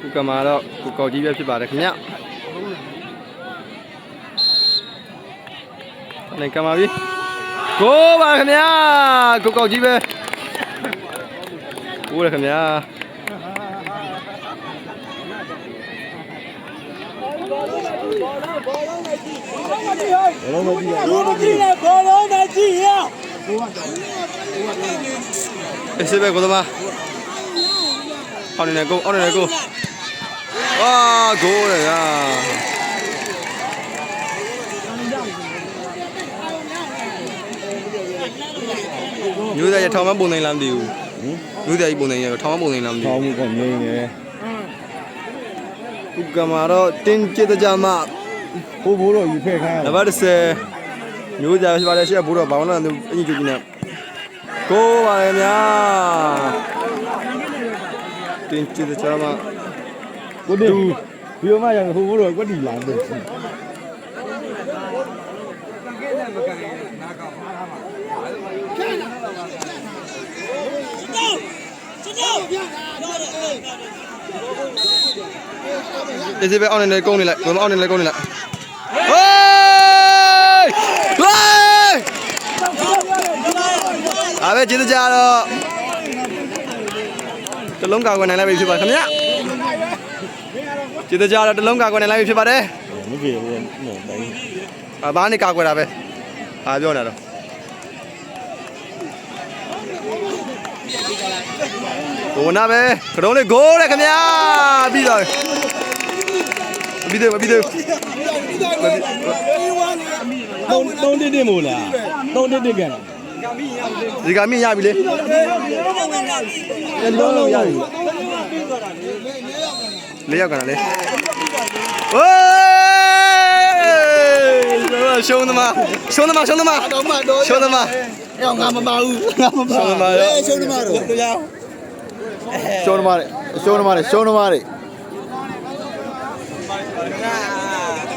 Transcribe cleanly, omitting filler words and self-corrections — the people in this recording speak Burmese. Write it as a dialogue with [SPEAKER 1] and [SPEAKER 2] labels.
[SPEAKER 1] ကုကမာတော့ကုကောက်ကြီးပဲဖြစ်ပါတယ်ခင်ဗျနေကမာပြီကိုပါခင်ဗျာကုကောက်ကြီးပဲကိုရခင်ဗျာese ve kodama on ne go ah go yaမျိုးသားရထောင်မပုံနိုင်လားမသိဘူးမျိုးသားကြီးပုံနိုင်ရထောင်မပုံနိုင်လားမသိဘူးထောင်မှုကငိမ့်နေဥက္ကမာတော့တင်းကျတဲ့ကြမှာဘိုးဘိုးတော့ယူဖဲ့ခိုင်းနံပါတ်10မျိုးသားဖြစ်ပါလေရှေ့ဘိုးတော့ဘာမှမလုပ်အင်ကြီးကြည့်နေကိုပါလေဗျာတင်းကျတဲ့ကြမှာကိုတူဘီယိုမရဟိုဘိုးတော့ကွက်တီလာတယ်ဒီစီပဲအောင်းနေကုန်းနေလိုက်ဘယ်မှာအောင်းနေလဲကုန်းနေလိုက်ဟေးဟေးအားပဲကျေးဇူးကြတော့တလုံးကာကွယ်နိုင်လိုက်ပြီဖြစ်ပါခင်ဗျကျေးဇူးကြတော့တလုံးကာကွယ်နိုင်လိုက်ပြီဖြစ်ပါတယ်မပြေဘူးနော်ဘာနဲ့ကာကွယ်တာပဲအားပြောနေတာတော့ဘိုးနာပဲခရုံးလေးဂိုးတယ်ခင်ဗျာပြီးတော့ပြီးတယ်သုံးတစ်မို့လားသုံးတစ်ကန်ဒီကမိရပြီလေလုံးရပြီလေးရောက်ကန်လေဟိုးရှုံးသမားရှုံးသမားငါမပါဘူးရှုံးသမားရောရှုံးသမားတို့ရှုံးသမားတွေ